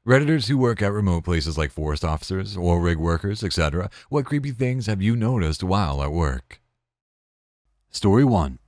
Redditors who work at remote places like forest officers, oil rig workers, etc., what creepy things have you noticed while at work? Story 1.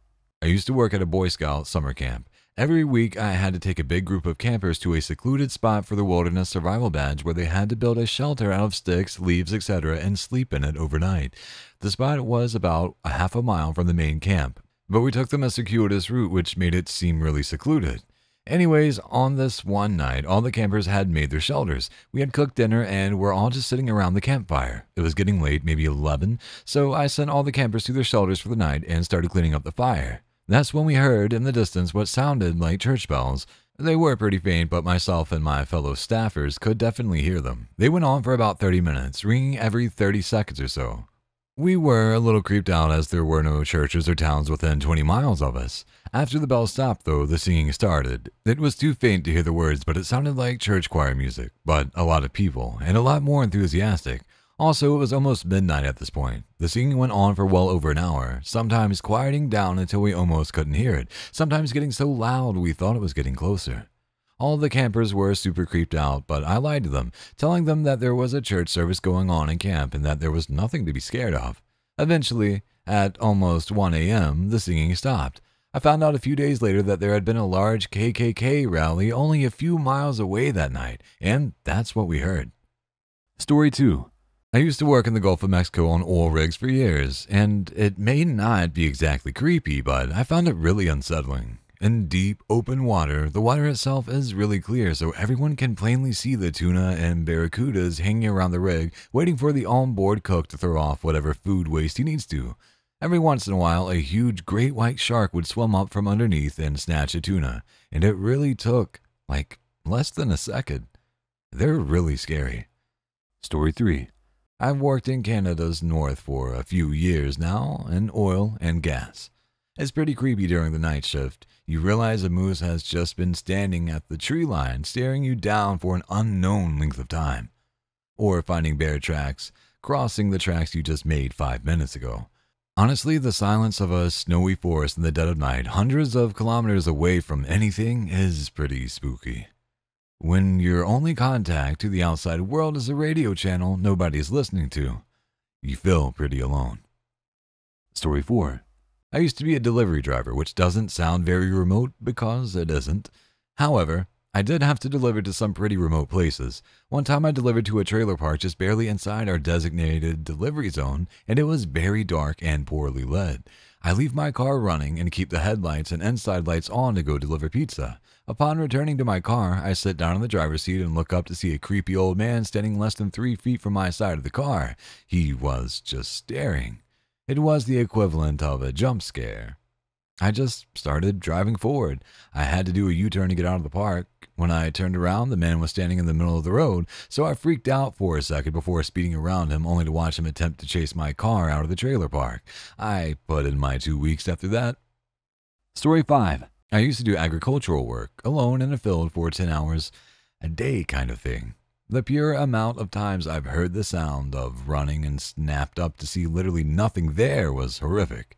I used to work at a Boy Scout summer camp. Every week I had to take a big group of campers to a secluded spot for the Wilderness Survival Badge where they had to build a shelter out of sticks, leaves, etc. and sleep in it overnight. The spot was about a half a mile from the main camp, but we took them a circuitous route which made it seem really secluded. Anyways, on this one night, all the campers had made their shelters. We had cooked dinner and were all just sitting around the campfire. It was getting late, maybe 11, so I sent all the campers to their shelters for the night and started cleaning up the fire. That's when we heard in the distance what sounded like church bells. They were pretty faint, but myself and my fellow staffers could definitely hear them. They went on for about 30 minutes, ringing every 30 seconds or so. We were a little creeped out as there were no churches or towns within 20 miles of us. After the bell stopped, though, the singing started. It was too faint to hear the words, but it sounded like church choir music, but a lot of people, and a lot more enthusiastic. Also, it was almost midnight at this point. The singing went on for well over an hour, sometimes quieting down until we almost couldn't hear it, sometimes getting so loud we thought it was getting closer. All the campers were super creeped out, but I lied to them, telling them that there was a church service going on in camp and that there was nothing to be scared of. Eventually, at almost 1 a.m., the singing stopped. I found out a few days later that there had been a large KKK rally only a few miles away that night, and that's what we heard. Story 2. I used to work in the Gulf of Mexico on oil rigs for years, and it may not be exactly creepy, but I found it really unsettling. In deep, open water, the water itself is really clear, so everyone can plainly see the tuna and barracudas hanging around the rig, waiting for the on-board cook to throw off whatever food waste he needs to. Every once in a while, a huge great white shark would swim up from underneath and snatch a tuna, and it really took, less than a second. They're really scary. Story 3. I've worked in Canada's north for a few years now, in oil and gas. It's pretty creepy during the night shift. You realize a moose has just been standing at the tree line, staring you down for an unknown length of time. Or finding bear tracks, crossing the tracks you just made 5 minutes ago. Honestly, the silence of a snowy forest in the dead of night, hundreds of kilometers away from anything, is pretty spooky. When your only contact to the outside world is a radio channel nobody's listening to, you feel pretty alone. Story 4. I used to be a delivery driver, which doesn't sound very remote because it isn't. However, I did have to deliver to some pretty remote places. One time I delivered to a trailer park just barely inside our designated delivery zone, and it was very dark and poorly lit. I leave my car running and keep the headlights and inside lights on to go deliver pizza. Upon returning to my car, I sit down in the driver's seat and look up to see a creepy old man standing less than 3 feet from my side of the car. He was just staring. It was the equivalent of a jump scare. I just started driving forward. I had to do a U-turn to get out of the park. When I turned around, the man was standing in the middle of the road, so I freaked out for a second before speeding around him, only to watch him attempt to chase my car out of the trailer park. I put in my 2 weeks after that. Story 5. I used to do agricultural work, alone in a field for 10 hours a day kind of thing. The pure amount of times I've heard the sound of running and snapped up to see literally nothing there was horrific.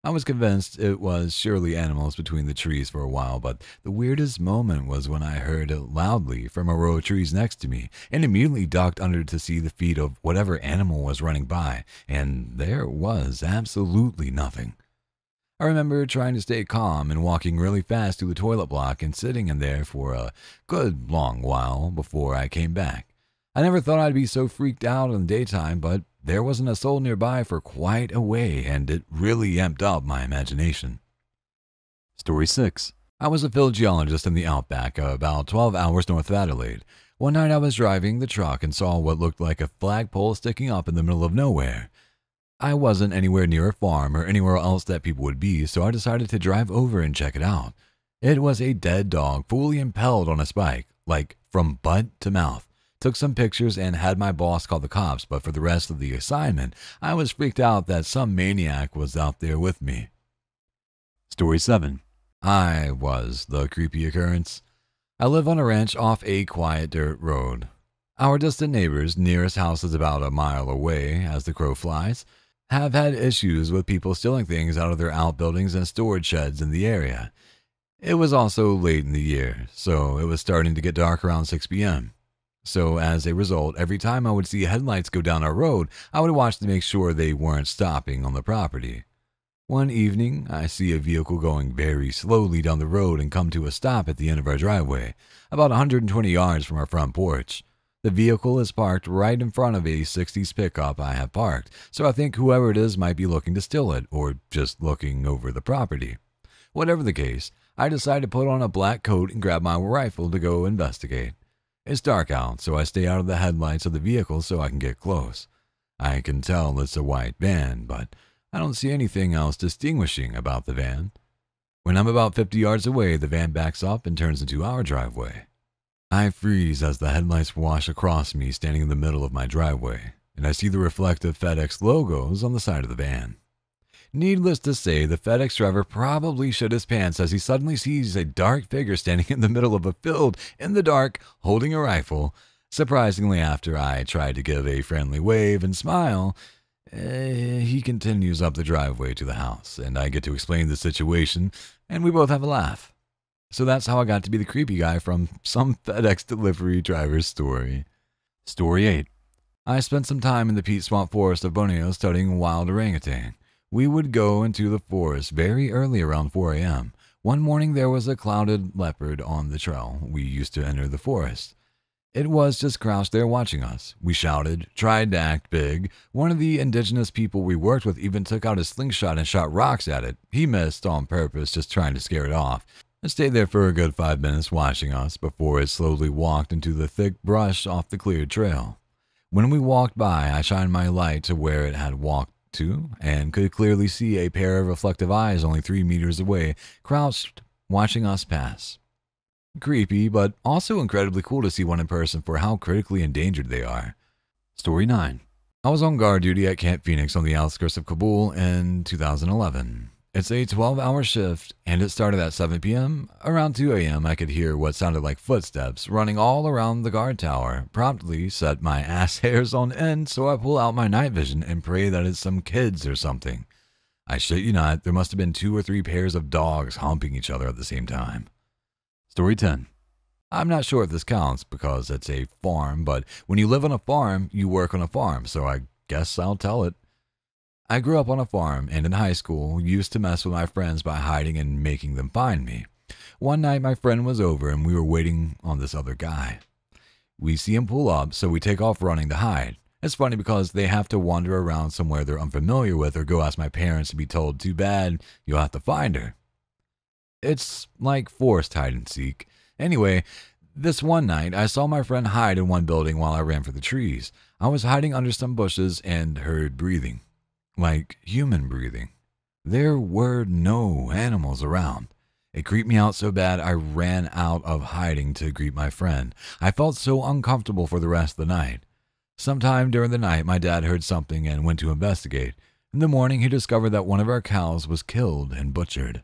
I was convinced it was surely animals between the trees for a while, but the weirdest moment was when I heard it loudly from a row of trees next to me, and immediately ducked under to see the feet of whatever animal was running by, and there was absolutely nothing. I remember trying to stay calm and walking really fast to the toilet block and sitting in there for a good long while before I came back. I never thought I'd be so freaked out in the daytime, but there wasn't a soul nearby for quite a way, and it really amped up my imagination. Story 6. I was a field geologist in the outback, about 12 hours north of Adelaide. One night I was driving the truck and saw what looked like a flagpole sticking up in the middle of nowhere. I wasn't anywhere near a farm or anywhere else that people would be, so I decided to drive over and check it out. It was a dead dog fully impaled on a spike, from butt to mouth. Took some pictures and had my boss call the cops, but for the rest of the assignment, I was freaked out that some maniac was out there with me. Story 7. I was the creepy occurrence. I live on a ranch off a quiet dirt road. Our distant neighbors, nearest house is about a mile away as the crow flies, have had issues with people stealing things out of their outbuildings and storage sheds in the area. It was also late in the year, so it was starting to get dark around 6 p.m. So as a result, every time I would see headlights go down our road, I would watch to make sure they weren't stopping on the property. One evening, I see a vehicle going very slowly down the road and come to a stop at the end of our driveway, about 120 yards from our front porch. The vehicle is parked right in front of a 60s pickup I have parked, so I think whoever it is might be looking to steal it, or just looking over the property. Whatever the case, I decide to put on a black coat and grab my rifle to go investigate. It's dark out, so I stay out of the headlights of the vehicle so I can get close. I can tell it's a white van, but I don't see anything else distinguishing about the van. When I'm about 50 yards away, the van backs up and turns into our driveway. I freeze as the headlights wash across me standing in the middle of my driveway, and I see the reflective FedEx logos on the side of the van. Needless to say, the FedEx driver probably shit his pants as he suddenly sees a dark figure standing in the middle of a field in the dark, holding a rifle. Surprisingly, after I try to give a friendly wave and smile, he continues up the driveway to the house, and I get to explain the situation, and we both have a laugh. So that's how I got to be the creepy guy from some FedEx delivery driver's story. Story 8. I spent some time in the peat swamp forest of Borneo studying wild orangutan. We would go into the forest very early, around 4 a.m. One morning there was a clouded leopard on the trail we used to enter the forest. It was just crouched there watching us. We shouted, tried to act big. One of the indigenous people we worked with even took out a slingshot and shot rocks at it. He missed on purpose, just trying to scare it off. It stayed there for a good 5 minutes watching us before it slowly walked into the thick brush off the cleared trail. When we walked by, I shined my light to where it had walked to and could clearly see a pair of reflective eyes only 3 meters away, crouched, watching us pass. Creepy, but also incredibly cool to see one in person for how critically endangered they are. Story 9. I was on guard duty at Camp Phoenix on the outskirts of Kabul in 2011. It's a 12-hour shift, and it started at 7 p.m. Around 2 a.m., I could hear what sounded like footsteps running all around the guard tower. Promptly set my ass hairs on end, so I pull out my night vision and pray that it's some kids or something. I shit you not, there must have been 2 or 3 pairs of dogs humping each other at the same time. Story 10. I'm not sure if this counts because it's a farm, but when you live on a farm, you work on a farm, so I guess I'll tell it. I grew up on a farm and in high school used to mess with my friends by hiding and making them find me. One night my friend was over and we were waiting on this other guy. We see him pull up, so we take off running to hide. It's funny because they have to wander around somewhere they're unfamiliar with or go ask my parents to be told, too bad, you'll have to find her. It's like forced hide and seek. Anyway, this one night I saw my friend hide in one building while I ran for the trees. I was hiding under some bushes and heard breathing. Like human breathing. There were no animals around. It creeped me out so bad I ran out of hiding to greet my friend. I felt so uncomfortable for the rest of the night. Sometime during the night, my dad heard something and went to investigate. In the morning, he discovered that one of our cows was killed and butchered.